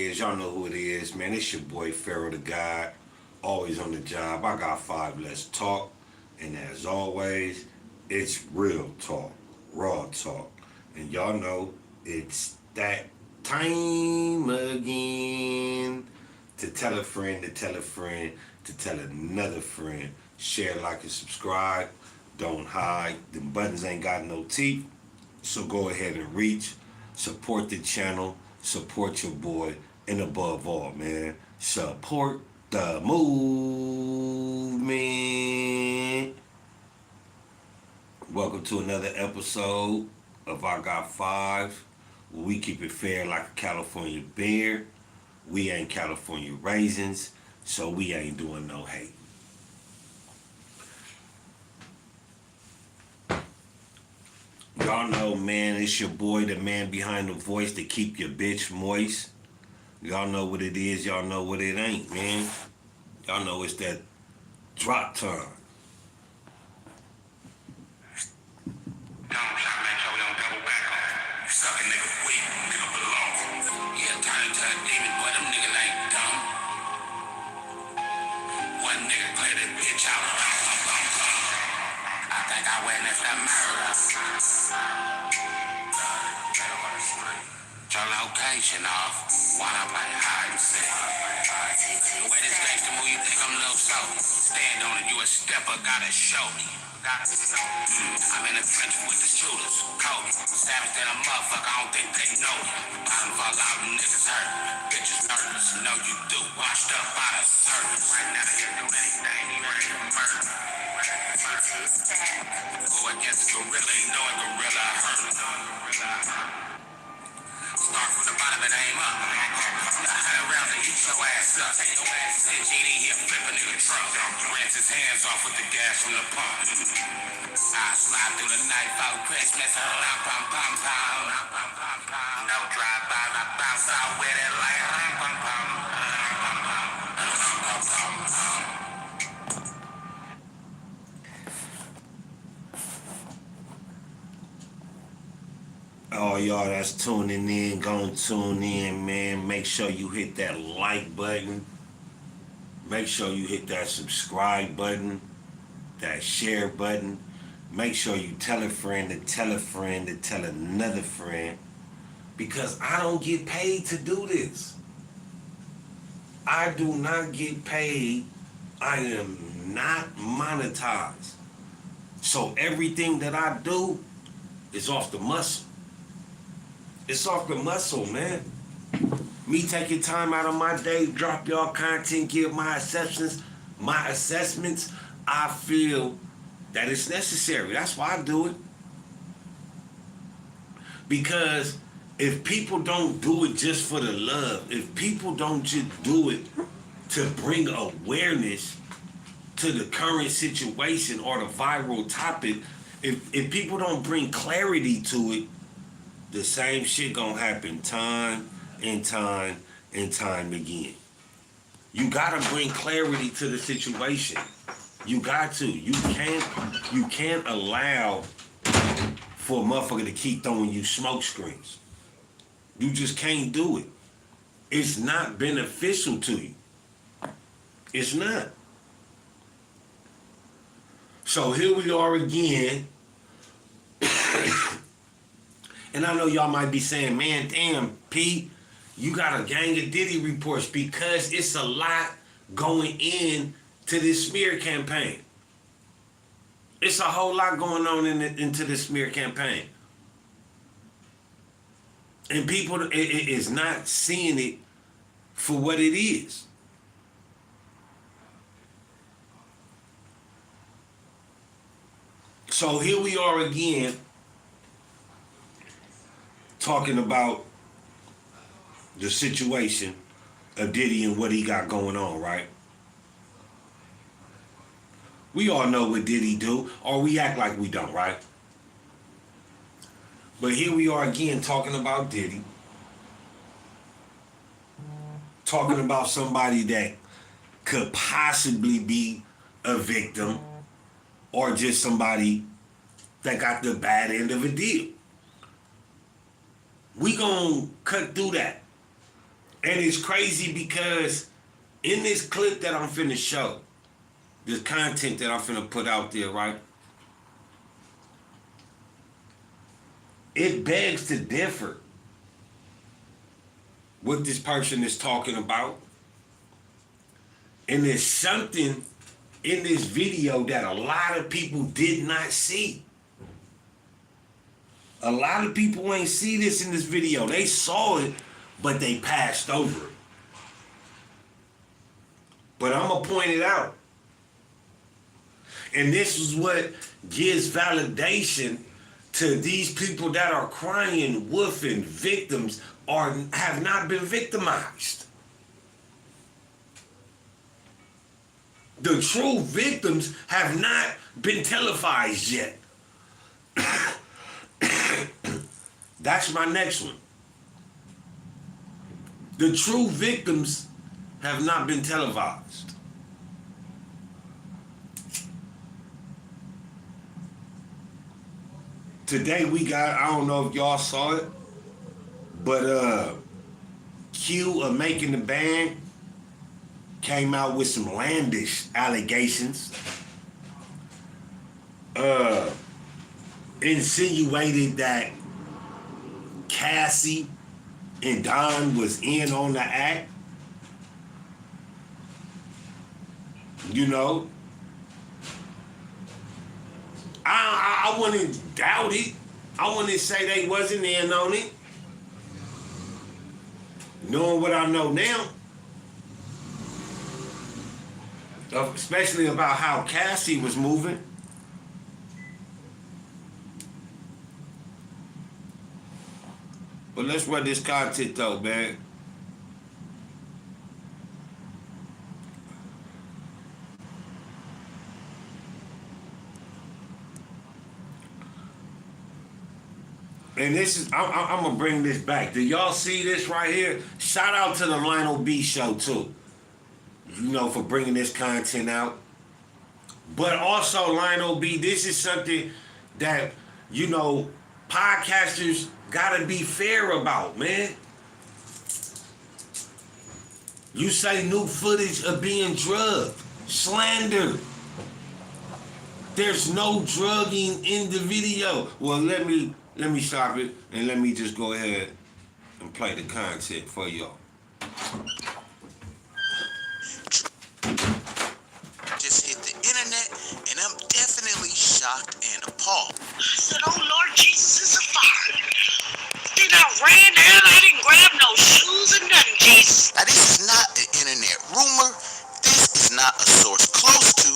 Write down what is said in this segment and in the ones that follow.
is. Y'all know who it is, man. It's your boy Pharaoh the God. Always on the job. I got 5 Let's Talk. And as always, it's real talk. Raw talk. And y'all know it's that time again to tell a friend, to tell a friend, to tell another friend. Share, like, and subscribe. Don't hide. The buttons ain't got no teeth. So go ahead and reach. Support the channel. Support your boy. And above all, man, support the movement. Welcome to another episode of I Got 5, where we keep it fair like a California bear. We ain't California raisins, so we ain't doing no hate. Y'all know, man, it's your boy, the man behind the voice to keep your bitch moist. Y'all know what it is, y'all know what it ain't, man. Y'all know it's that drop time. Location off while I play hide and seek. The way this gangster move, you think I'm a little soft. Stand on it, you a stepper, gotta show me. I'm in the trenches with the shooters, Cody. Savage than a motherfucker, I don't think they know me. Bottom fall out, niggas hurt. Bitches nervous, know you do. Washed up out of service. Right now, you do anything, you ready to murder. Go against the gorilla, you know a gorilla hurt. Start from the bottom and aim up. 100 rounds and eat your ass up. Said GD here flipping in the trunk. Rinse his hands off with the gas from the pump. I slide through the night, follow Christmas. Pum pum pum. No drive by, I bounce out with it like pum pum. All y'all that's tuning in, gon' tune in, man. Make sure you hit that like button. Make sure you hit that subscribe button, that share button. Make sure you tell a friend to tell a friend to tell another friend, because I don't get paid to do this. I do not get paid. I am not monetized. So everything that I do is off the muscle. It's off the muscle, man. Me taking time out of my day, drop y'all content, give my assessments, I feel that it's necessary. That's why I do it. Because if people don't do it just for the love, if people don't just do it to bring awareness to the current situation or the viral topic, if people don't bring clarity to it, the same shit gonna happen time and time and time again. You gotta bring clarity to the situation. You got to. You can't allow for a motherfucker to keep throwing you smoke screens. You just can't do it. It's not beneficial to you. It's not. So here we are again. And I know y'all might be saying, man, damn, P, you got a gang of Diddy reports, because it's a lot going in to this smear campaign. It's a whole lot going on into this smear campaign. And people is not seeing it for what it is. So here we are again, talking about the situation of Diddy and what he got going on, right? We all know what Diddy do, or we act like we don't, right? But here we are again talking about Diddy. Talking about somebody that could possibly be a victim, or just somebody that got the bad end of a deal. We gonna cut through that. And it's crazy because in this clip that I'm finna show, this content that I'm finna put out there, right? It begs to differ what this person is talking about. And there's something in this video that a lot of people did not see. A lot of people ain't see this in this video. They saw it, but they passed over it. But I'm gonna point it out. And this is what gives validation to these people that are crying, woofing, victims, or have not been victimized. The true victims have not been televised yet. That's my next one. The true victims have not been televised. Today we got, I don't know if y'all saw it, but Q of Making the Band came out with some outlandish allegations. Insinuated that Cassie and Don was in on the act. You know, I wouldn't doubt it. I wouldn't say they wasn't in on it. Knowing what I know now, especially about how Cassie was moving. But let's run this content though, man. And this is, I'm gonna bring this back. Do y'all see this right here? Shout out to the Lionel B show too. You know, for bringing this content out. But also, Lionel B, this is something that, you know, podcasters gotta be fair about, man. You say new footage of being drugged, slander. There's no drugging in the video. Well, let me stop it and let me just go ahead and play the content for y'all. Just hit the internet, and I'm definitely shocked and appalled. I said, oh Lord Jesus, it's a fire. Then I ran down, I didn't grab no shoes or nothing, Jesus. Now, this is not an internet rumor. This is not a source close to.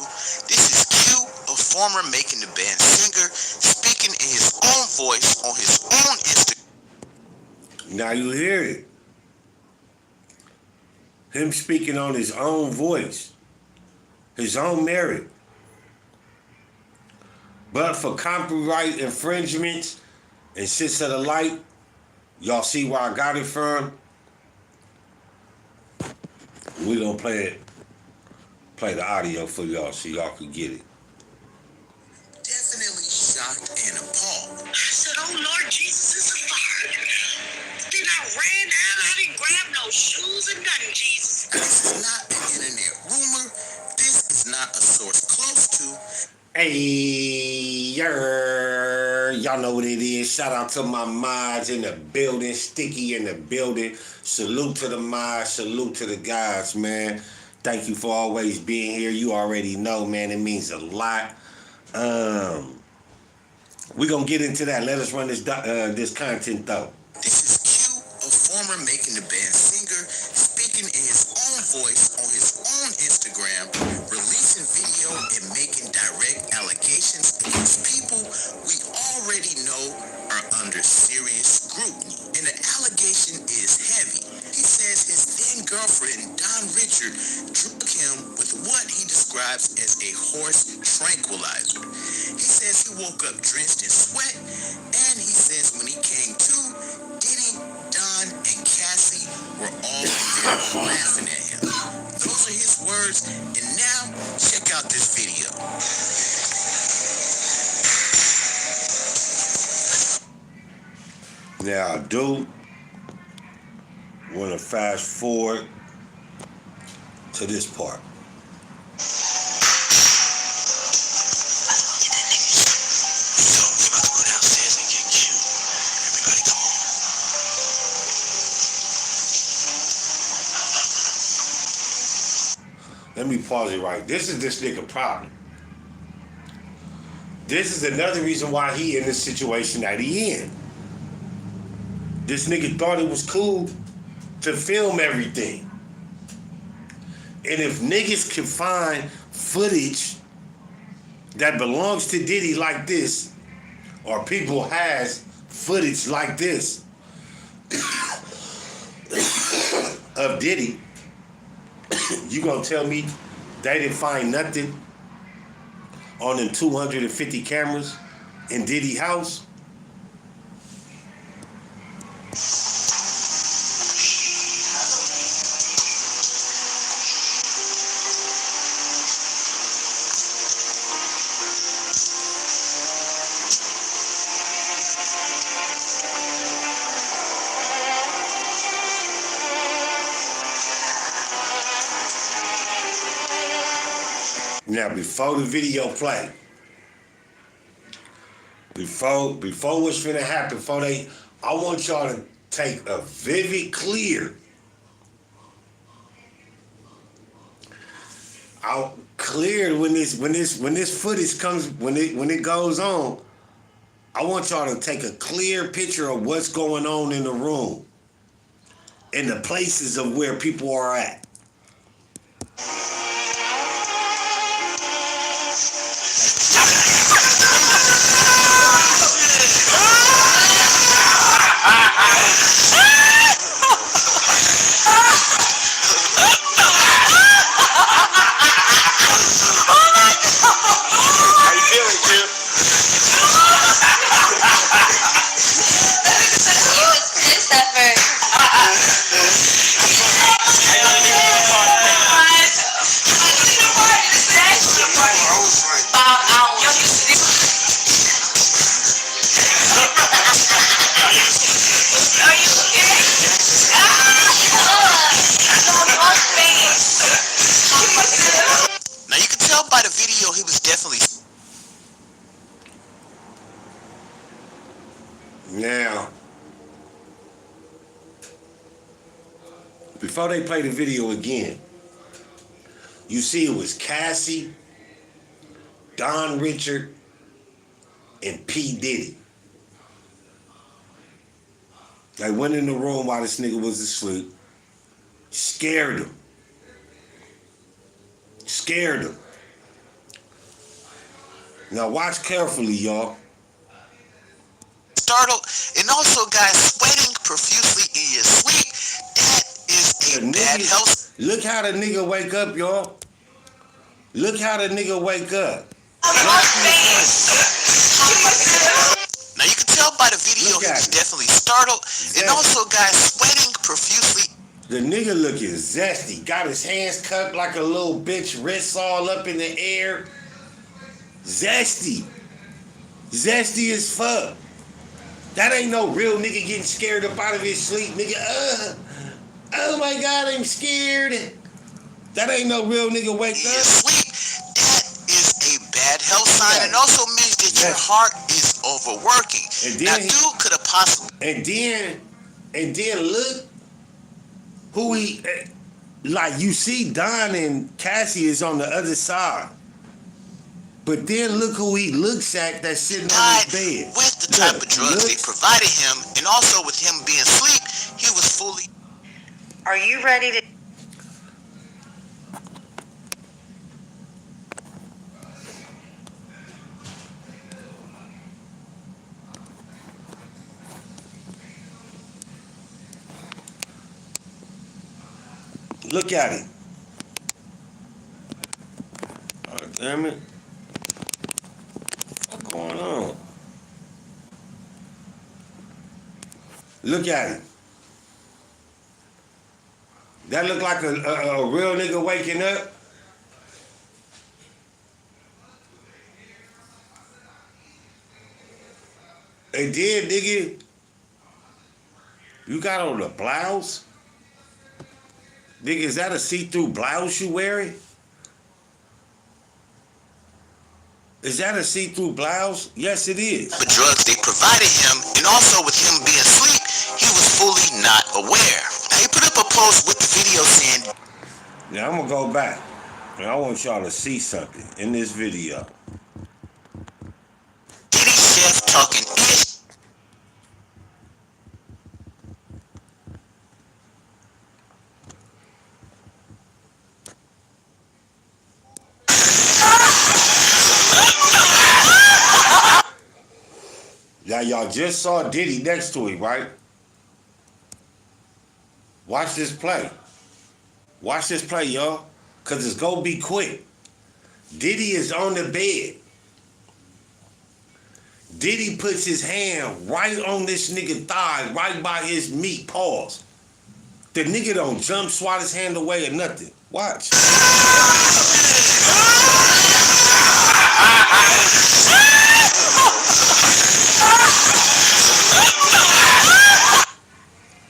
This is Q, a former Making the Band singer, speaking in his own voice on his own Instagram. Now you hear it. Him speaking on his own voice, his own merit. But for copyright infringements and shits of the light, y'all see where I got it from? We gonna play the audio for y'all so y'all can get it. Definitely shocked and appalled. I said, oh Lord Jesus, it's a fire. Then I ran down, I didn't grab no shoes or nothing, Jesus. Now, this is not an internet rumor. This is not a source close to. Hey, y'all know what it is. Shout out to my mods in the building, Sticky in the building. Salute to the mods, salute to the guys, man. Thank you for always being here. You already know, man, it means a lot. We're gonna get into that. Let us run this content though. This is Q, a former Making the Band singer, speaking in his own voice on his own Instagram, releasing video and making direct allegations against people we already know are under serious scrutiny. And the allegation is heavy. He says his then girlfriend, Don Richard, drugged him with what he describes as a horse tranquilizer. He says he woke up drenched in sweat, and he says when he came to, Diddy, Don, and Cassie were all there laughing at him. Those are his words, and now check out this video. Now, dude, Want to fast forward to this part. Let me pause it right. This is this nigga problem. This is another reason why he in this situation that he in. This nigga thought it was cool to film everything. And if niggas can find footage that belongs to Diddy like this, or people has footage like this of Diddy, you gonna tell me they didn't find nothing on them 250 cameras in Diddy house? Now, before the video play, before what's finna happen, I want y'all to take a vivid, clear, when this footage comes, when it goes on, I want y'all to take a clear picture of what's going on in the room, in the places of where people are at. Now you can tell by the video he was definitely. Now, before they play the video again, you see it was Cassie, Don Richard, and P. Diddy. They went in the room while this nigga was asleep, scared him. Now watch carefully, y'all. Startled and also guys sweating profusely in your sleep. That is a bad health. Look how the nigga wake up, y'all. Look how the nigga wake up. Now you can tell by the video he was definitely startled and also guys sweating profusely. The nigga looking zesty. Got his hands cupped like a little bitch, wrists all up in the air. Zesty. Zesty as fuck. That ain't no real nigga getting scared up out of his sleep, nigga. Oh my God, I'm scared. That ain't no real nigga wake up. Sleep. That is a bad health sign and also means that your heart is overworking. And then now, dude could have possibly. And then look who he, like you see Don and Cassie is on the other side. But then look who he looks at that's sitting on his bed. With the type of drugs they provided him, and also with him being asleep, he was fully. Are you ready to? Look at him. Oh, damn it. What's going on? Look at him. That look like a real nigga waking up? And then, nigga, you got on the blouse? Nigga, is that a see-through blouse you wearing? Is that a see-through blouse? Yes, it is. The drugs they provided him, and also with him being asleep, he was fully not aware. Now he put up a post with the video saying, Now I'm gonna go back, and I want y'all to see something in this video. Diddy chef talking ish. Now y'all just saw Diddy next to him, right? Watch this play. Watch this play, y'all, because it's gonna be quick. Diddy is on the bed. Diddy puts his hand right on this nigga thigh, right by his meat, pause. The nigga don't jump, swat his hand away or nothing. Watch.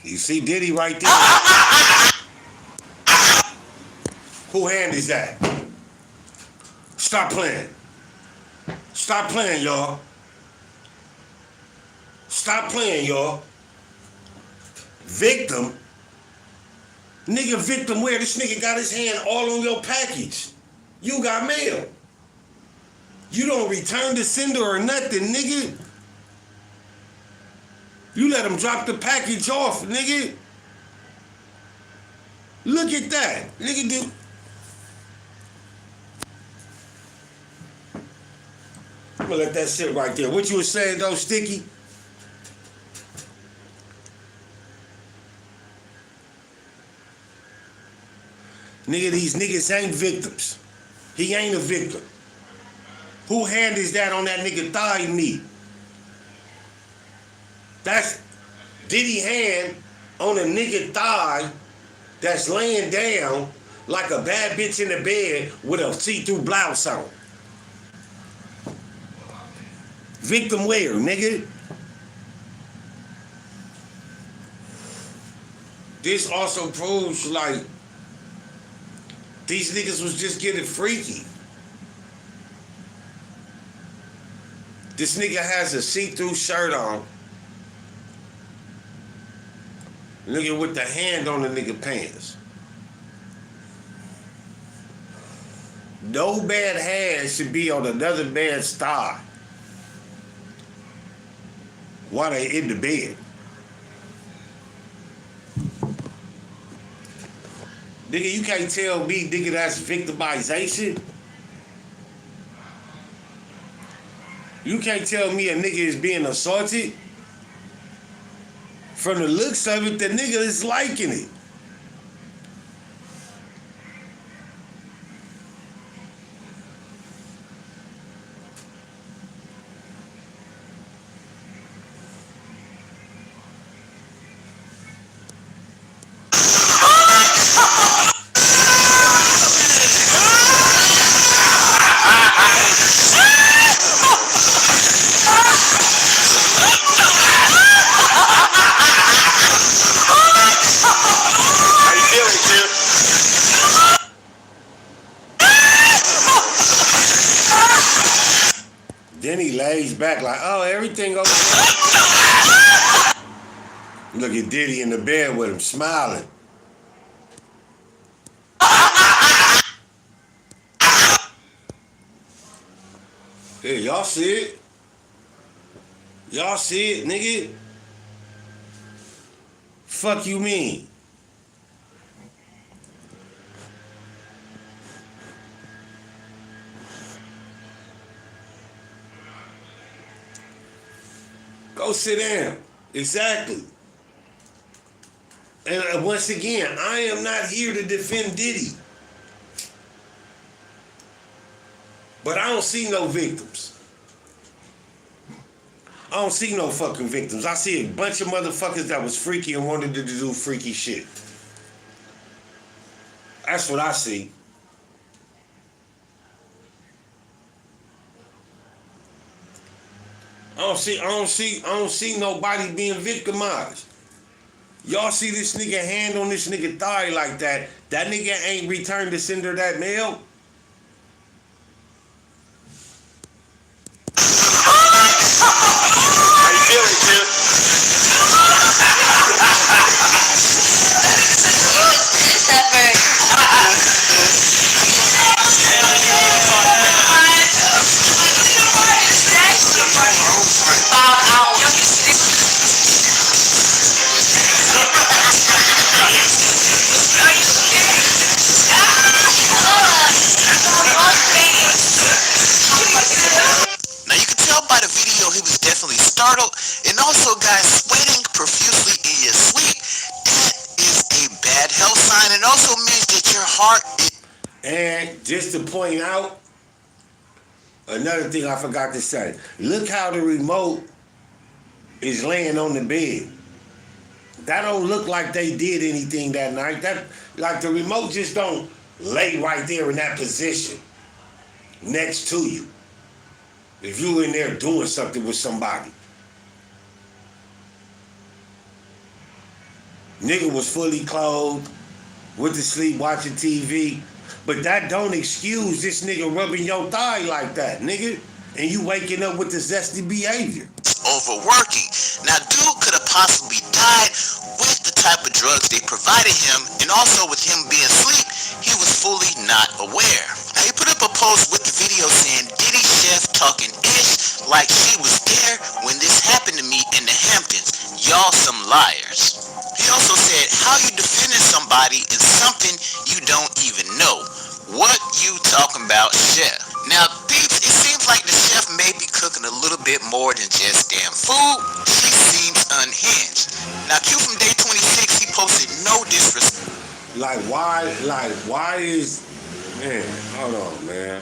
You see Diddy right there? Who hand is that? Stop playing. Stop playing, y'all. Stop playing, y'all. Victim? Nigga, victim where? This nigga got his hand all on your package. You got mail. You don't return the sender or nothing, nigga. You let him drop the package off, nigga. Look at that. Nigga, dude. I'm gonna let that sit right there. What you was saying though, Sticky? Nigga, these niggas ain't victims. He ain't a victim. Who hand is that on that nigga thigh meat? That's Diddy hand on a nigga thigh that's laying down like a bad bitch in the bed with a see-through blouse on. Victim where, nigga? This also proves like these niggas was just getting freaky. This nigga has a see-through shirt on. Nigga with the hand on the nigga pants. No bad hand should be on another man's thigh while they in the bed. Nigga, you can't tell me, nigga, that's victimization. You can't tell me a nigga is being assaulted. From the looks of it, the nigga is liking it. Then he lays back like, oh, everything okay. Look at Diddy in the bed with him, smiling. Hey, y'all see it? Y'all see it, nigga? Fuck you mean? Go sit down. Exactly. And once again, I am not here to defend Diddy. But I don't see no victims. I don't see no fucking victims. I see a bunch of motherfuckers that was freaky and wanted to do freaky shit. That's what I see. I don't see nobody being victimized. Y'all see this nigga hand on this nigga thigh like that. That nigga ain't returned to send her that mail. How you feeling, Tim? Now you can tell by the video he was definitely startled, and also guys sweating profusely in your sleep. That is a bad health sign, and also means that your heart is. And just to point out, another thing I forgot to say. Look how the remote is laying on the bed. That don't look like they did anything that night. That like the remote just don't lay right there in that position next to you. If you in there doing something with somebody. Nigga was fully clothed, went to sleep watching TV, but that don't excuse this nigga rubbing your thigh like that, nigga. And you waking up with the zesty behavior. Overworking. Now, dude could have possibly died with the type of drugs they provided him, and also with him being asleep, he was fully not aware. Now, he put up a post with the video saying, Diddy chef talking ish like she was there when this happened to me in the Hamptons. Y'all some liars. He also said, how you defending somebody in something you don't even know? What you talking about, chef? Now, peeps, it seems like the chef may be cooking a little bit more than just damn food. She seems unhinged. Now, Q from day 26, he posted no disrespect. Why is, man, hold on, man.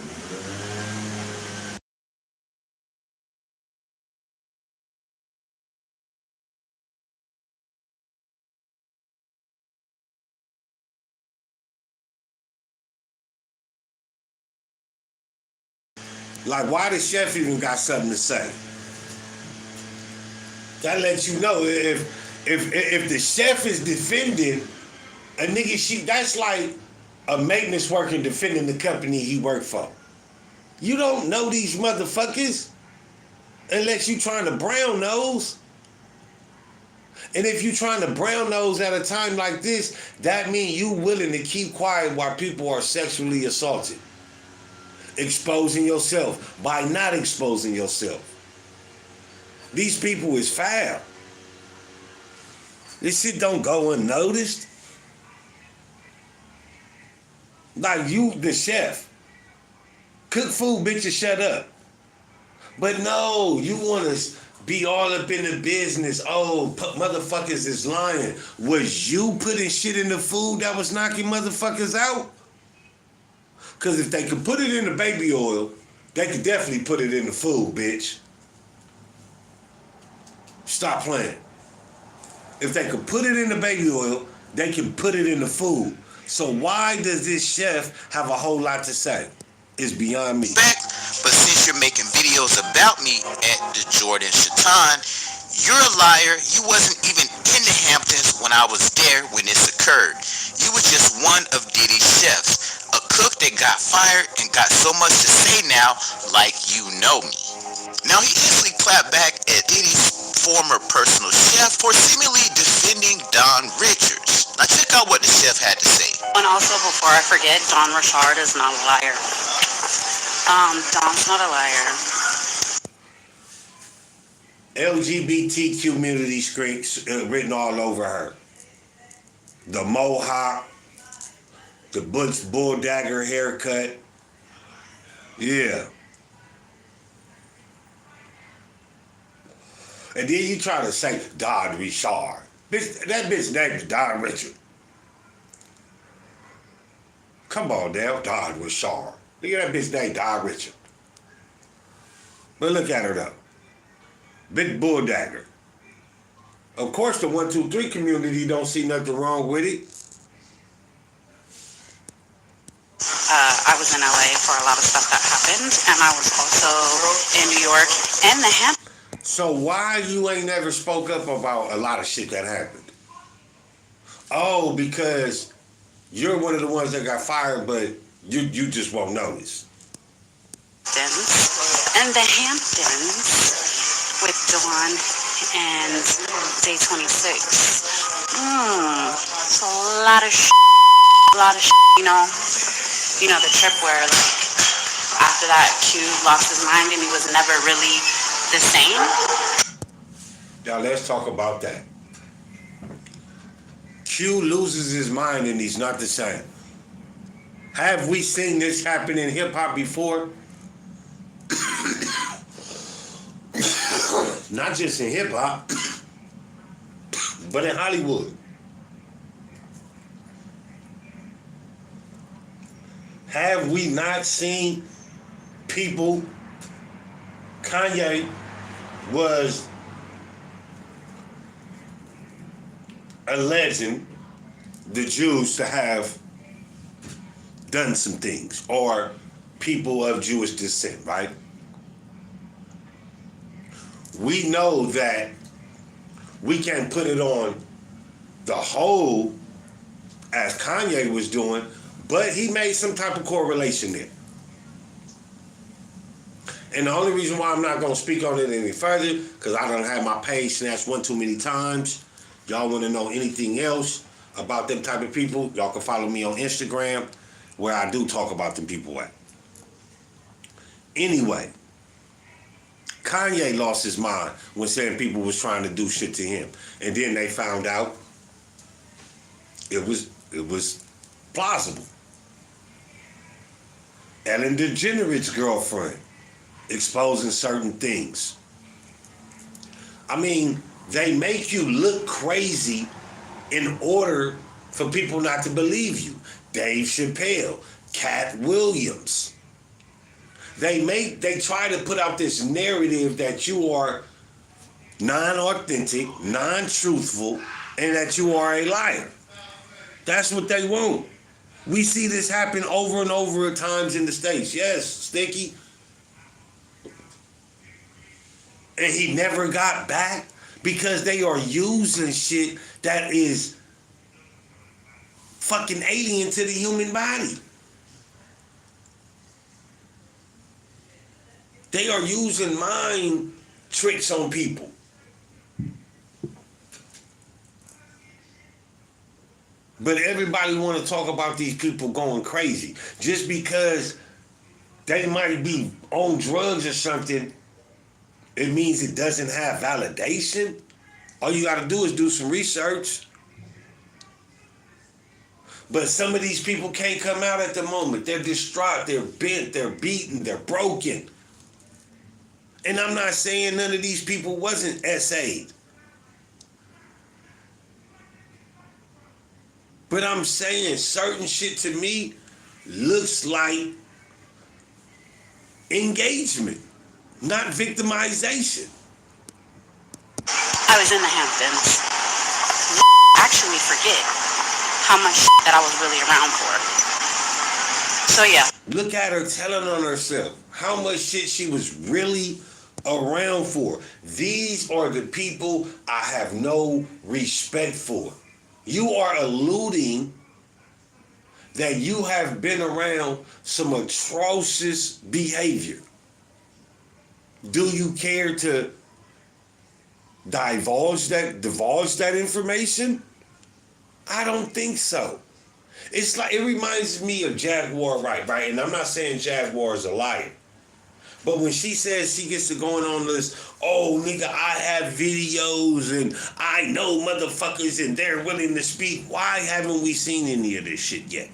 Like, why the chef even got something to say? That lets you know if the chef is defending a nigga, that's like a maintenance worker defending the company he worked for. You don't know these motherfuckers unless you trying to brown nose. And if you trying to brown nose at a time like this, that means you willing to keep quiet while people are sexually assaulted. Exposing yourself by not exposing yourself. These people is foul. This shit don't go unnoticed. Like you, the chef. Cook food, bitch, and shut up. But no, you want to be all up in the business. Oh, motherfuckers is lying. Was you putting shit in the food that was knocking motherfuckers out? Because if they could put it in the baby oil, they could definitely put it in the food, bitch. Stop playing. If they could put it in the baby oil, they can put it in the food. So why does this chef have a whole lot to say? It's beyond me. But since you're making videos about me at the Jordan Shaitan, you're a liar. You wasn't even in the Hamptons when I was there when this occurred. You were just one of Diddy's chefs. A cook that got fired and got so much to say now, like you know me. Now he instantly clapped back at Diddy's former personal chef for seemingly defending Don Richards. Now check out what the chef had to say. And also, before I forget, Don Richard is not a liar. Don's not a liar. LGBT community scripts written all over her. The mohawk, the Butch Bull Dagger haircut. Yeah. And then you try to say Don Richard. Bitch, that bitch name is Don Richard. Come on now, Don Richard. Look at that bitch name, Don Richard. But look at her though. Big Bull Dagger. Of course the 123 community don't see nothing wrong with it. I was in LA for a lot of stuff that happened, and I was also in New York and the Hamptons. So why you ain't never spoke up about a lot of shit that happened? Oh, because you're one of the ones that got fired, but you just won't notice. And the Hamptons with Dawn and Day 26. It's a lot of you know, the trip where like after that Q lost his mind and he was never really the same. Now let's talk about that. Q loses his mind and he's not the same. Have we seen this happen in hip hop before? Not just in hip hop, but in Hollywood. Have we not seen people? Kanye was alleging the Jews to have done some things, or people of Jewish descent, right? We know that we can't put it on the whole as Kanye was doing, but he made some type of correlation there. And the only reason why I'm not going to speak on it any further, because I done had my page snatched one too many times. Y'all want to know anything else about them type of people, y'all can follow me on Instagram, where I do talk about them people at. Anyway, Kanye lost his mind when certain people was trying to do shit to him. And then they found out it was plausible. Ellen DeGeneres' girlfriend exposing certain things. I mean, they make you look crazy in order for people not to believe you. Dave Chappelle, Cat Williams. They try to put out this narrative that you are non-authentic, non-truthful, and that you are a liar. That's what they want. We see this happen over and over at times in the States. Yes, Sticky. And he never got back because they are using shit that is fucking alien to the human body. They are using mind tricks on people. But everybody want to talk about these people going crazy. Just because they might be on drugs or something, it means it doesn't have validation. All you got to do is do some research. But some of these people can't come out at the moment. They're distraught, they're bent, they're beaten, they're broken. And I'm not saying none of these people wasn't SA'd. But I'm saying certain shit to me looks like engagement, not victimization. I was in the Hamptons. Actually forget how much that I was really around for. So yeah. Look at her telling on herself how much shit she was really around for. These are the people I have no respect for. You are alluding that you have been around some atrocious behavior. Do you care to divulge that information? I don't think so. It's like, it reminds me of Jaguar right? And I'm not saying Jaguar is a liar. But when she says she gets to going on this, oh, nigga, I have videos and I know motherfuckers and they're willing to speak. Why haven't we seen any of this shit yet?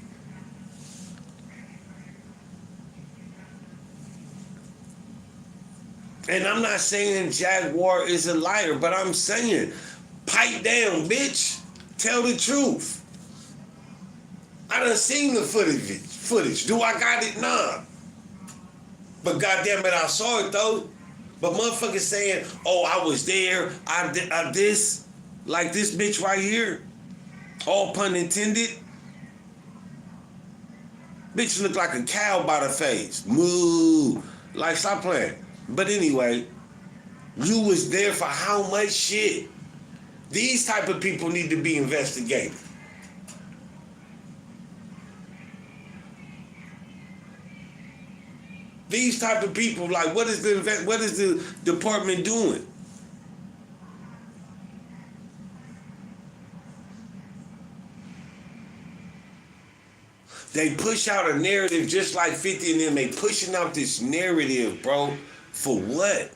And I'm not saying Jaguar is a liar, but I'm saying, pipe down, bitch. Tell the truth. I done seen the footage. Do I got it? Nah. But goddamn it, I saw it though. But motherfuckers saying, oh, I was there, I did this, like this bitch right here. All pun intended. Bitch look like a cow by the face. Moo. Like, stop playing. But anyway, you was there for how much shit? These type of people need to be investigated. These type of people, like, what is the department doing? They push out a narrative just like 50 and them. They pushing out this narrative, bro. For what?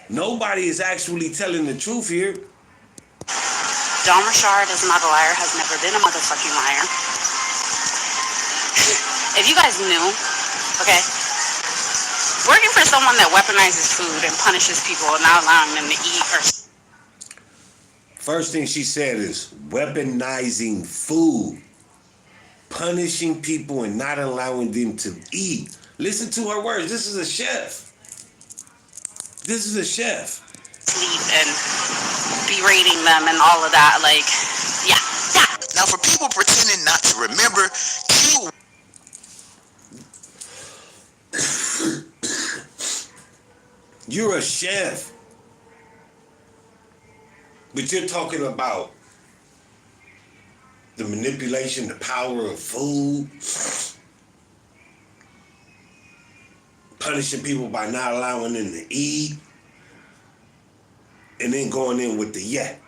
Nobody is actually telling the truth here. Don Richard is not a liar, has never been a motherfucking liar. If you guys knew, okay, working for someone that weaponizes food and punishes people and not allowing them to eat or... First thing she said is weaponizing food, punishing people and not allowing them to eat. Listen to her words. This is a chef. This is a chef. Sleep and berating them and all of that, like, yeah. Now, for people pretending not to remember, Q... You're a chef. But you're talking about the manipulation, the power of food, punishing people by not allowing them to eat, and then going in with the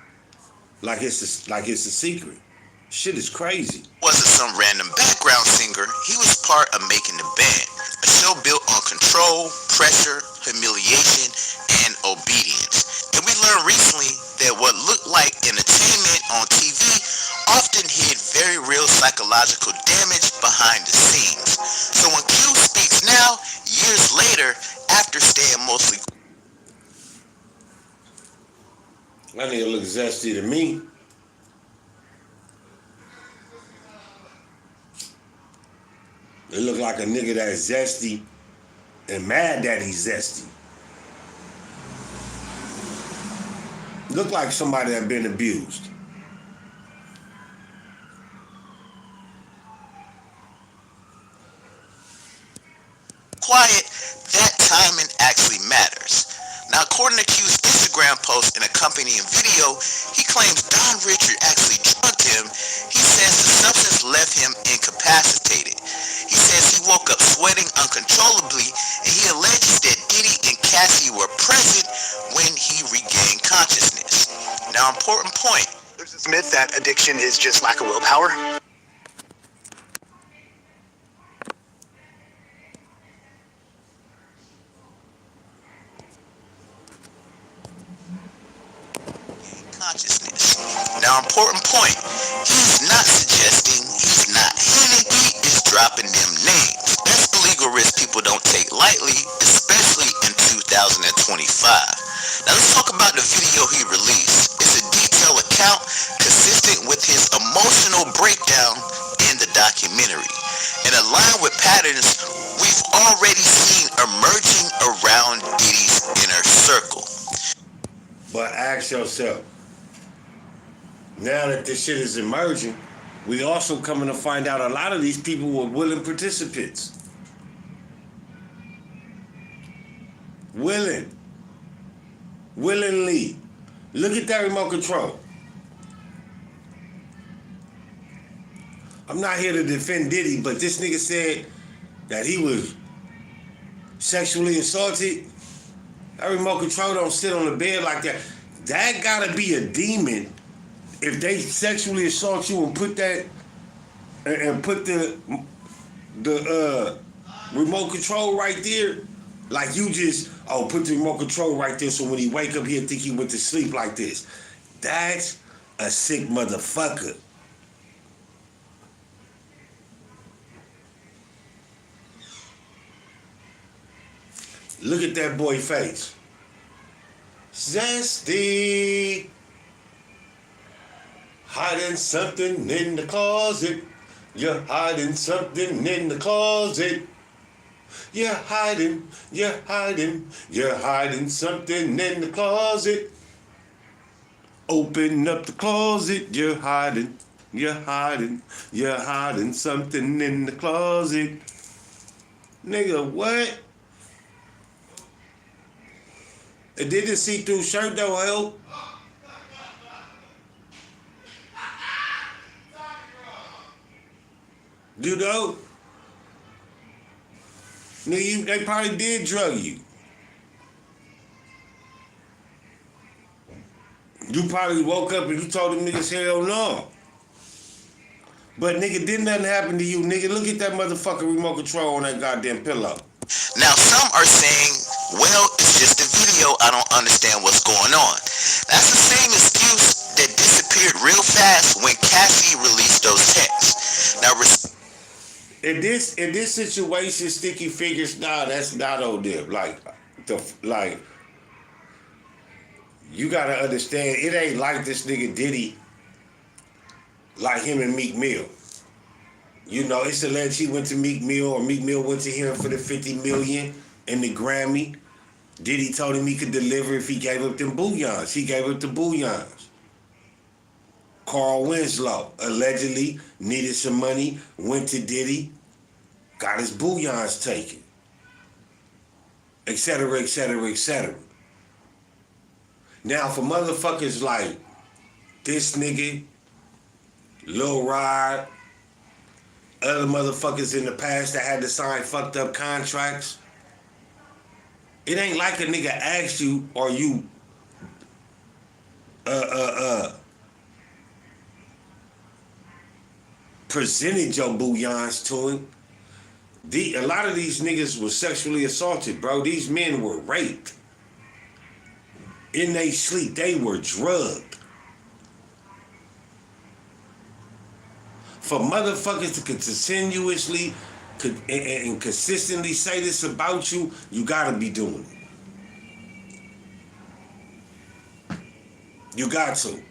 like it's a secret. Shit is crazy. Wasn't some random background singer. He was part of making the band, a show built on control, pressure, humiliation, and obedience. And we learned recently that what looked like entertainment on TV often hid very real psychological damage behind the scenes. So when Q speaks now, years later, after staying mostly... That nigga look zesty to me. It look like a nigga that's zesty and mad that he's zesty. Look like somebody that been abused. Quiet, that timing actually matters. Now, according to Q's Instagram post and accompanying video, he claims Don Richard actually drugged him. He says the substance left him incapacitated. He says he woke up sweating uncontrollably, and he alleges that Diddy and Cassie were present when he regained consciousness. Now, important point. There's this myth that addiction is just lack of willpower. Consciousness. Now, important point. He's not suggesting, he's not hinting, he is dropping them names. That's a legal risk people don't take lightly, especially in 2025. Now, let's talk about the video he released. It's a detailed account consistent with his emotional breakdown in the documentary, and aligned with patterns we've already seen emerging around Diddy's inner circle. But ask yourself, now that this shit is emerging, we also coming to find out a lot of these people were willing participants. Willingly. Look at that remote control. I'm not here to defend Diddy, but this nigga said that he was sexually assaulted. That remote control don't sit on the bed like that. That gotta be a demon if they sexually assault you and put that and put the remote control right there. Like you just, put the remote control right there so when he wake up he'll think he went to sleep like this. That's a sick motherfucker. Look at that boy face. Zesty. Hiding something in the closet. You're hiding something in the closet. You're hiding something in the closet. Open up the closet, you're hiding something in the closet. Nigga, what? It didn't see-through shirt though, help. You know? Nigga, they probably did drug you. You probably woke up and you told them niggas hell no. But nigga, didn't nothing happen to you, nigga. Look at that motherfucking remote control on that goddamn pillow. Now, some are saying, well, it's just a video, I don't understand what's going on. That's the same excuse that disappeared real fast when Cassie released those texts. Now, in this situation, sticky figures, nah, that's not on them. Like, you gotta understand, it ain't like this nigga Diddy, like him and Meek Mill. You know, it's alleged he went to Meek Mill or Meek Mill went to him for the $50 million and the Grammy. Diddy told him he could deliver if he gave up them bouillons. He gave up the bouillons. Carl Winslow allegedly needed some money, went to Diddy, got his bouillons taken, etc., etc., etc. Now, for motherfuckers like this nigga, Lil Rod, other motherfuckers in the past that had to sign fucked up contracts, it ain't like a nigga asked you or you presented your bouillons to him. A lot of these niggas were sexually assaulted, bro. These men were raped. In their sleep, they were drugged. For motherfuckers to continuously and consistently say this about you, you gotta be doing it. You got to.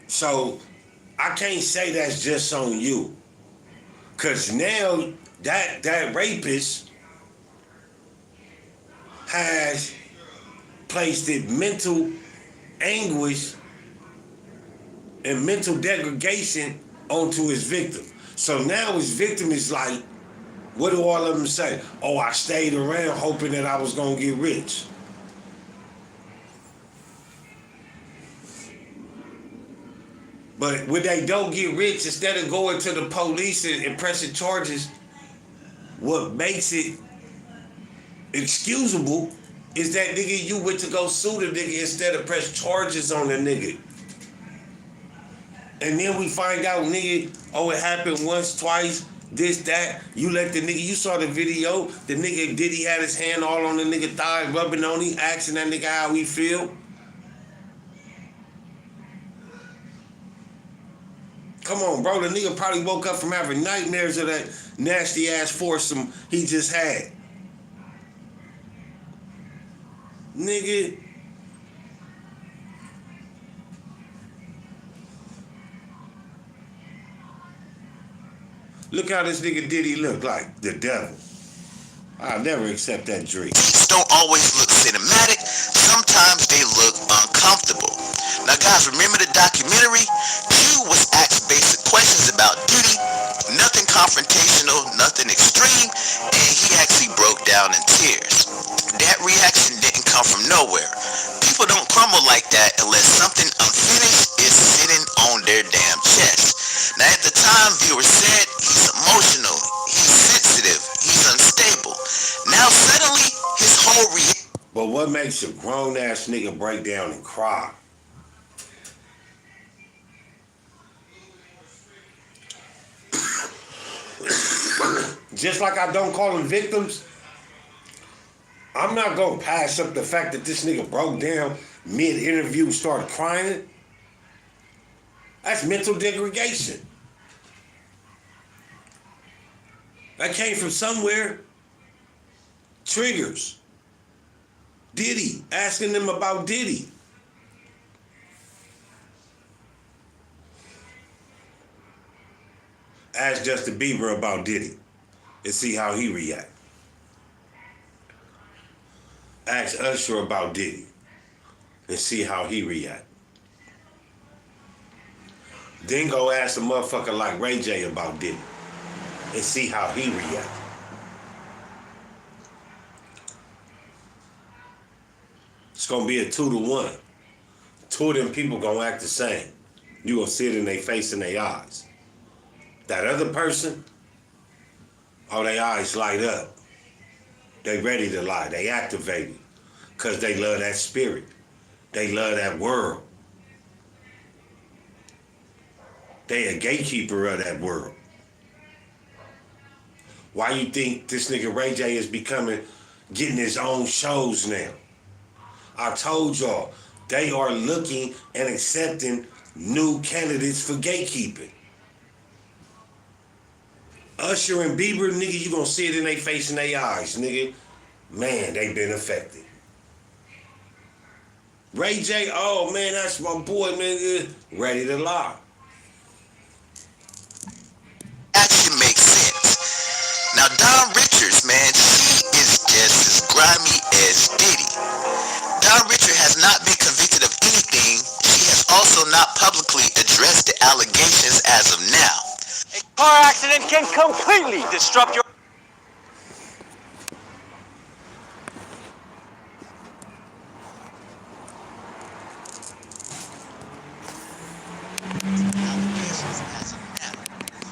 So, I can't say that's just on you. Cause now that rapist has placed it mental anguish and mental degradation onto his victim. So now his victim is like, what do all of them say? Oh, I stayed around hoping that I was gonna get rich. But when they don't get rich, instead of going to the police and pressing charges, what makes it excusable is that nigga you went to go sue the nigga instead of press charges on the nigga. And then we find out, nigga, oh, it happened once, twice, this, that. You let the nigga, you saw the video, the nigga Diddy had his hand all on the nigga thigh, rubbing on him, asking that nigga how he feel. Come on, bro, the nigga probably woke up from having nightmares of that nasty ass foursome he just had. Nigga. Look how this nigga Diddy look like, the devil. I'll never accept that dream. Don't always look cinematic. Sometimes they look uncomfortable. Now, guys, remember the documentary? Q was asked basic questions about Diddy. Nothing confrontational, nothing extreme, and he actually broke down in tears. That reaction didn't come from nowhere. People don't crumble like that unless something unfinished is sitting on their damn chest. Now, at the time, viewers said he's emotional, he's sensitive, he's unstable. Now, suddenly, his whole But what makes a grown-ass nigga break down and cry? Just like I don't call them victims, I'm not gonna pass up the fact that this nigga broke down mid-interview, started crying. That's mental degradation. That came from somewhere. Triggers. Diddy, asking them about Diddy. Ask Justin Bieber about Diddy and see how he react. Ask Usher about Diddy and see how he react. Then go ask a motherfucker like Ray J about Diddy and see how he react. It's gonna be a 2-to-1. Two of them people gonna act the same. You gonna see it in their face and their eyes. That other person, oh, their eyes light up. They ready to lie. They activated. Because they love that spirit. They love that world. They a gatekeeper of that world. Why you think this nigga Ray J is getting his own shows now? I told y'all, they are looking and accepting new candidates for gatekeeping. Usher and Bieber, nigga, you gonna see it in their face and their eyes, nigga. Man, they been affected. Ray J, oh man, that's my boy, nigga. Ready to lie. Action makes sense. Now, Don Richards, man, she is just as grimy as Diddy. Don Richards has not been convicted of anything. She has also not publicly addressed the allegations as of now. A car accident can completely disrupt your...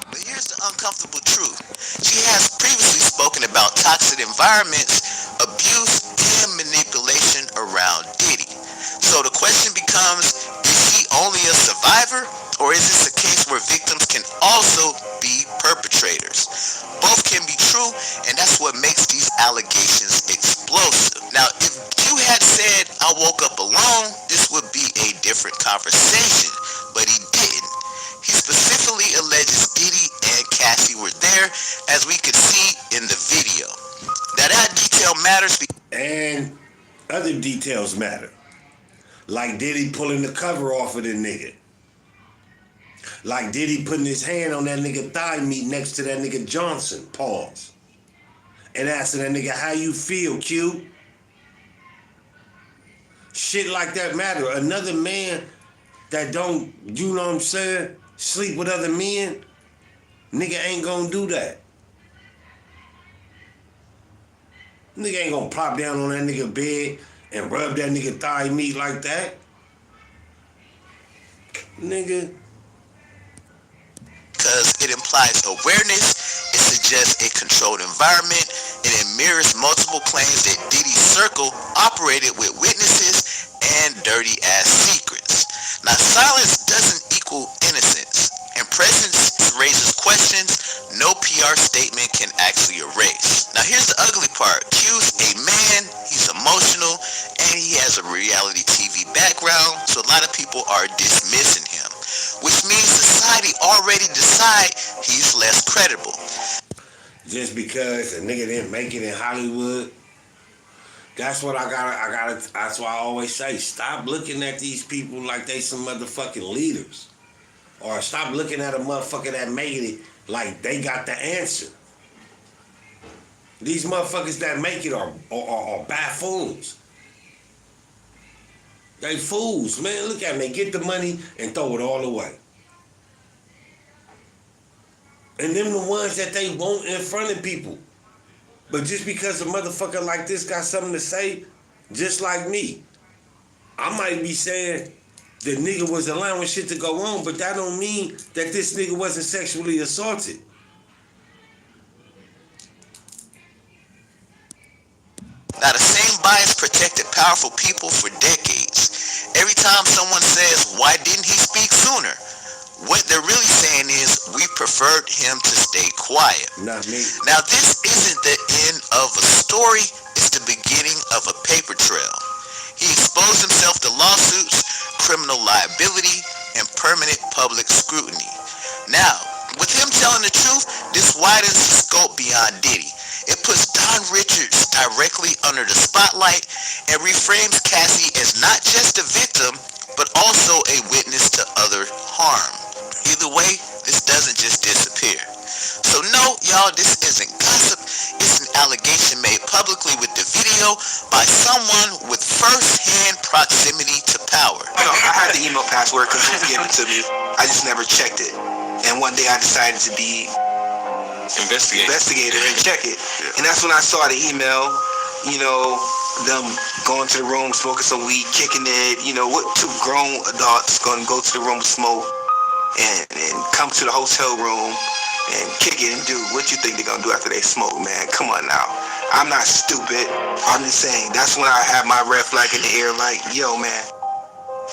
But here's the uncomfortable truth. She has previously spoken about toxic environments, abuse, and manipulation around Diddy. So the question becomes, is she only a survivor, or is this a case where victims can also be perpetrators? Both can be true, and that's what makes these allegations explosive. Now, if Q had said, I woke up alone, this would be a different conversation, but he didn't. He specifically alleges Diddy and Cassie were there, as we could see in the video. Now that detail matters. And other details matter. Like Diddy pulling the cover off of the nigga. Like Diddy putting his hand on that nigga thigh meat next to that nigga Johnson, pause. And asking that nigga, how you feel, Q? Shit like that matter. Another man that don't, you know what I'm saying, sleep with other men, nigga ain't gonna do that. Nigga ain't gonna plop down on that nigga bed and rub that nigga thigh meat like that. Nigga. Because it implies awareness, it suggests a controlled environment, and it mirrors multiple claims that Diddy's circle operated with witnesses and dirty-ass secrets. Now, silence doesn't equal innocence, and presence raises questions no PR statement can actually erase. Now, here's the ugly part. Q's a man, he's emotional, and he has a reality TV background, so a lot of people are dismissing him, which means society already decide he's less credible. Just because a nigga didn't make it in Hollywood, that's what I gotta, that's why I always say, stop looking at these people like they some motherfucking leaders. Or stop looking at a motherfucker that made it like they got the answer. These motherfuckers that make it are buffoons. They fools, man. Look at them. They get the money and throw it all away. And them the ones that they want in front of people. But just because a motherfucker like this got something to say, just like me, I might be saying the nigga was allowing shit to go on, but that don't mean that this nigga wasn't sexually assaulted. Now, the same bias protected powerful people for decades. Every time someone says, why didn't he speak sooner? What they're really saying is, we preferred him to stay quiet. Not me. Now, this isn't the end of a story, it's the beginning of a paper trail. He exposed himself to lawsuits, criminal liability, and permanent public scrutiny. Now, with him telling the truth, this widens the scope beyond Diddy. It puts Don Richards directly under the spotlight and reframes Cassie as not just a victim, but also a witness to other harm. Either way, this doesn't just disappear. So no, y'all, this isn't gossip. It's an allegation made publicly with the video by someone with first-hand proximity to power. I had the email password because it was given to me. I just never checked it. And one day I decided to be investigator and check it. And that's when I saw the email, you know, them going to the room, smoking some weed, kicking it. You know, what two grown adults going to go to the room to smoke and come to the hotel room and kick it and do what you think they're going to do after they smoke, man? Come on now. I'm not stupid. I'm just saying, that's when I have my red flag in the air, like, yo, man,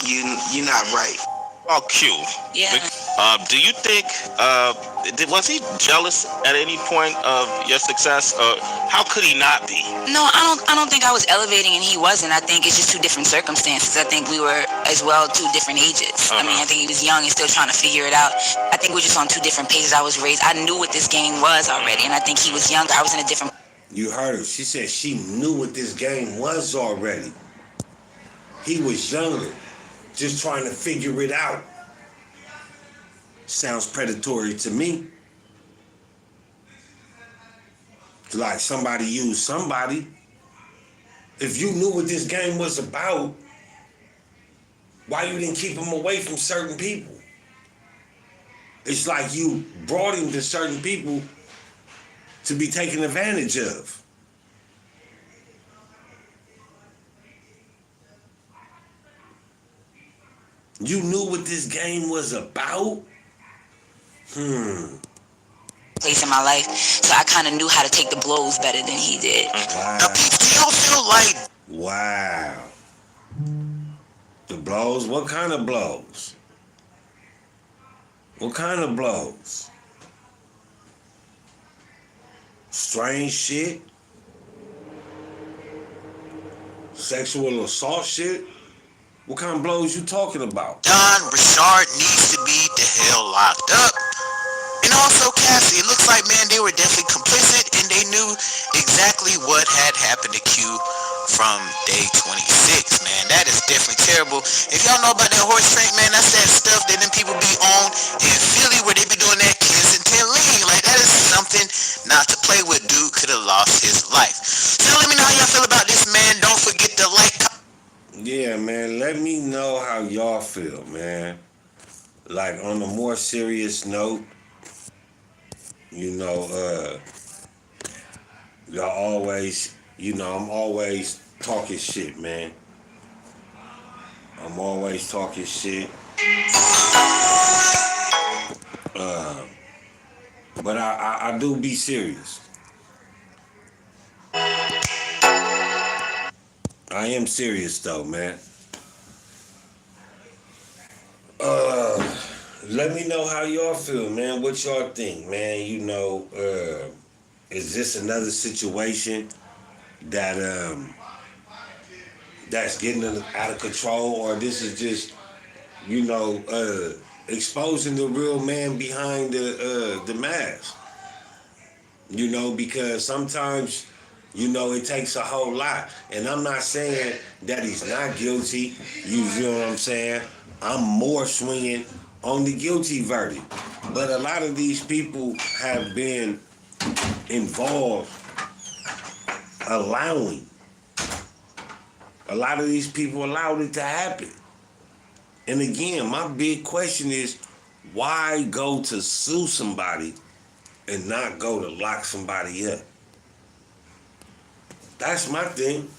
you're not right. Oh, Q. Yeah. Do you think was he jealous at any point of your success? How could he not be? No, I don't think I was elevating and he wasn't. I think it's just two different circumstances. I think we were as well two different ages. I mean, I think he was young and still trying to figure it out. I think we're just on two different pages. I was raised, I knew what this game was already, and I think he was younger. I was in a different. You heard her. She said she knew what this game was already. He was younger, just trying to figure it out. Sounds predatory to me. Like somebody used somebody. If you knew what this game was about, why you didn't keep him away from certain people? It's like you brought him to certain people to be taken advantage of. You knew what this game was about? Place in my life, so I kind of knew how to take the blows better than he did. Wow. Now, Pete, do you feel like Wow. The blows? What kind of blows? What kind of blows? Strange shit? Sexual assault shit? What kind of blows you talking about? Don Richard needs to be the hell locked up? And also Cassie, it looks like, man, they were definitely complicit and they knew exactly what had happened to Q from day 26, man. That is definitely terrible. If y'all know about that horse train, man, that's that stuff that them people be on in Philly where they be doing that kiss and tell lean. Like, that is something not to play with. Dude could have lost his life. So let me know how y'all feel about this, man. Don't forget to like. Yeah, man, let me know how y'all feel, man. Like, on a more serious note, you know, y'all always, you know, I'm always talking shit, man. I'm always talking shit. But I do be serious. I am serious though, man. Let me know how y'all feel, man. What y'all think, man? You know, is this another situation that that's getting out of control, or this is just, you know, exposing the real man behind the mask? You know, because sometimes, you know, it takes a whole lot. And I'm not saying that he's not guilty. You know what I'm saying? I'm more swinging on the guilty verdict. But a lot of these people have been involved, allowing. A lot of these people allowed it to happen. And again, my big question is, why go to sue somebody and not go to lock somebody up? That's my thing.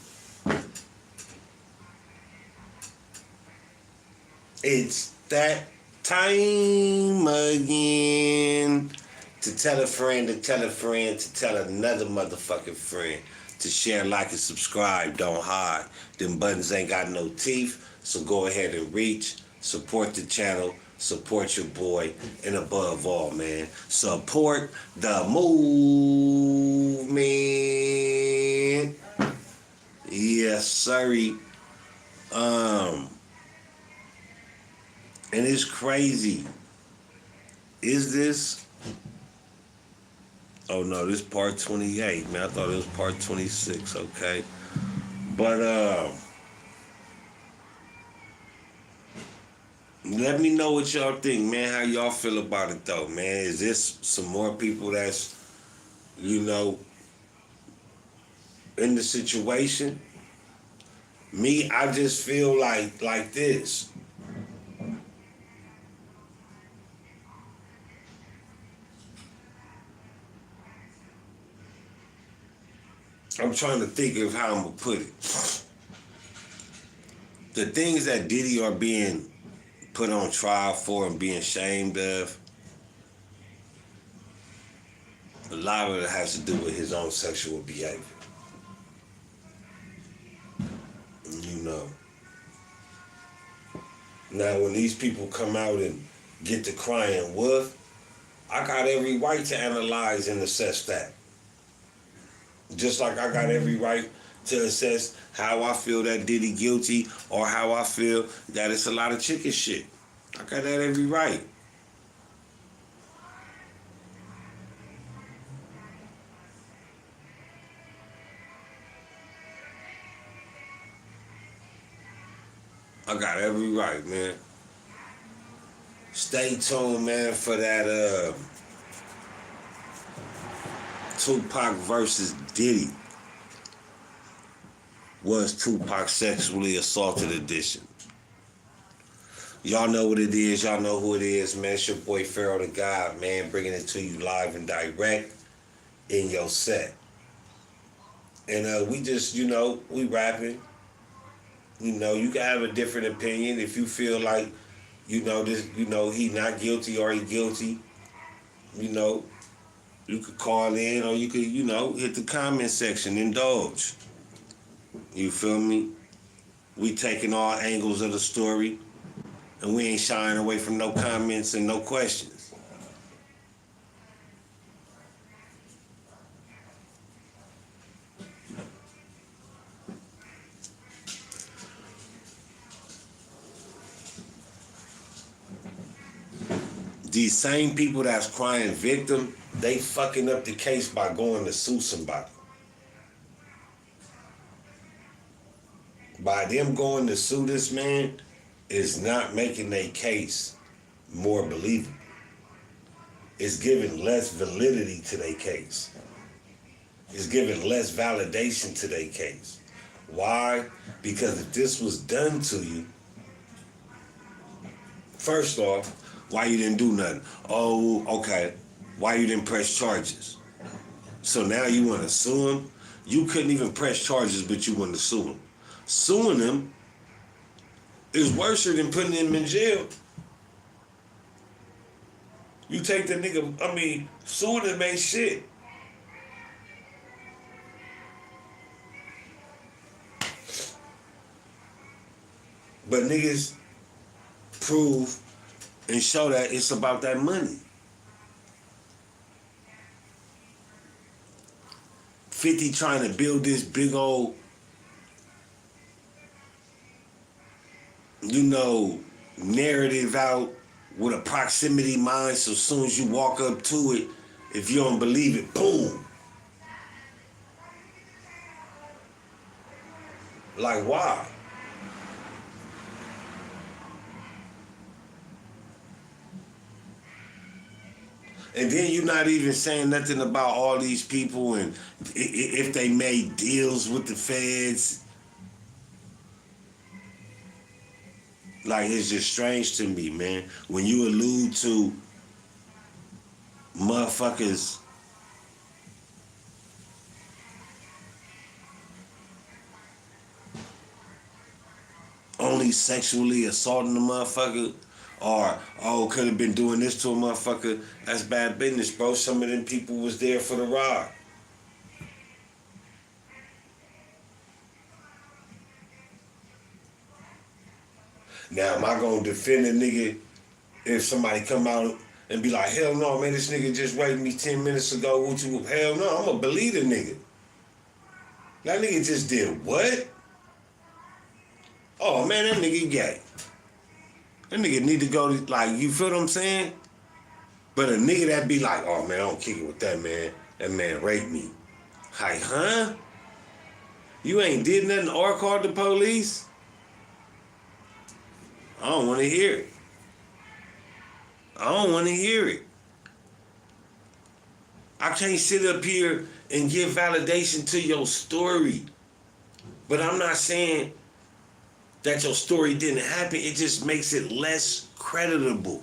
It's that time again to tell a friend, to tell a friend, to tell another motherfucking friend, to share, like, and subscribe. Don't hide. Them buttons ain't got no teeth, so go ahead and reach, support the channel, support your boy, and above all, man, support the movement. Yes, sorry. And it's crazy. Is this? Oh no, this part 28, man. I thought it was part 26, okay. But let me know what y'all think, man. How y'all feel about it though, man? Is this some more people that's, you know, in the situation? Me, I just feel like this. I'm trying to think of how I'm gonna put it. The things that Diddy are being put on trial for and being shamed of, a lot of it has to do with his own sexual behavior. Now, when these people come out and get to crying wolf, I got every right to analyze and assess that. Just like I got every right to assess how I feel that Diddy guilty or how I feel that it's a lot of chicken shit. I got that every right. I got every right, man. Stay tuned, man, for that Tupac versus Diddy. Was Tupac sexually assaulted edition. Y'all know what it is. Y'all know who it is, man. It's your boy Pharaoh the God, man, bringing it to you live and direct in your set. And we just, we rapping. You can have a different opinion if you feel like, he not guilty or he guilty. You could call in or you could, hit the comment section, indulge. You feel me? We taking all angles of the story, and we ain't shying away from no comments and no questions. These same people that's crying victim, they fucking up the case by going to sue somebody. By them going to sue this man is not making their case more believable. It's giving less validity to their case. It's giving less validation to their case. Why? Because if this was done to you, first off, why you didn't do nothing? Oh, okay. Why you didn't press charges? So now you want to sue him? You couldn't even press charges, but you want to sue him. Suing him is worse than putting him in jail. You take the nigga, suing him ain't shit. But niggas prove and show that it's about that money. 50 trying to build this big old narrative out with a proximity mind, so as soon as you walk up to it, if you don't believe it, boom. Like, why? And then you're not even saying nothing about all these people and if they made deals with the feds. Like, it's just strange to me, man. When you allude to motherfuckers only sexually assaulting a motherfucker, or, could have been doing this to a motherfucker, that's bad business, bro. Some of them people was there for the ride. Now, am I gonna defend a nigga if somebody come out and be like, hell no, man, this nigga just raped me 10 minutes ago, hell no, I'm gonna believe the nigga. That nigga just did what? Oh, man, that nigga gay. That nigga need to go to, you feel what I'm saying? But a nigga that be like, oh, man, I don't kick it with that man. That man raped me. Like, huh? You ain't did nothing or called the police? I don't want to hear it. I don't want to hear it. I can't sit up here and give validation to your story. But I'm not saying that your story didn't happen. It just makes it less creditable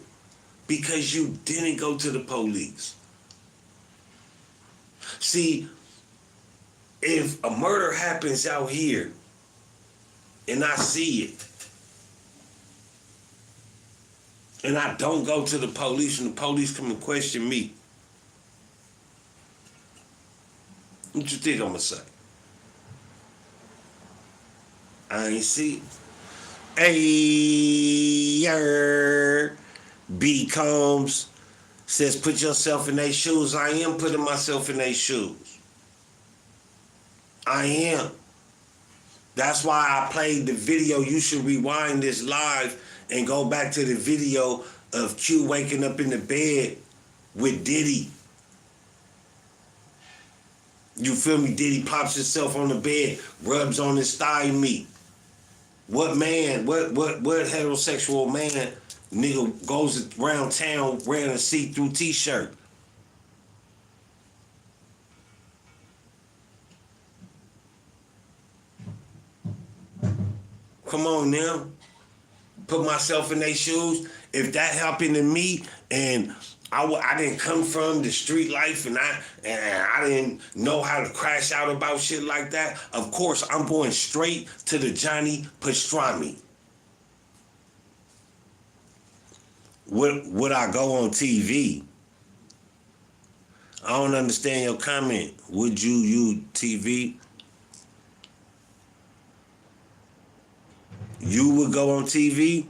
because you didn't go to the police. See, if a murder happens out here and I see it, and I don't go to the police and the police come and question me, what you think I'm gonna say? I ain't see it. Hey, B Combs says, put yourself in their shoes. I am putting myself in their shoes. I am. That's why I played the video. You should rewind this live and go back to the video of Q waking up in the bed with Diddy. You feel me? Diddy pops himself on the bed, rubs on his thigh meat. What man, what heterosexual man, nigga, goes around town wearing a see-through t-shirt? Come on now. Put myself in their shoes. If that happened to me and I didn't come from the street life and I didn't know how to crash out about shit like that, of course I'm going straight to the Johnny Pastrami. Would I go on TV? I don't understand your comment. Would you TV? You would go on TV?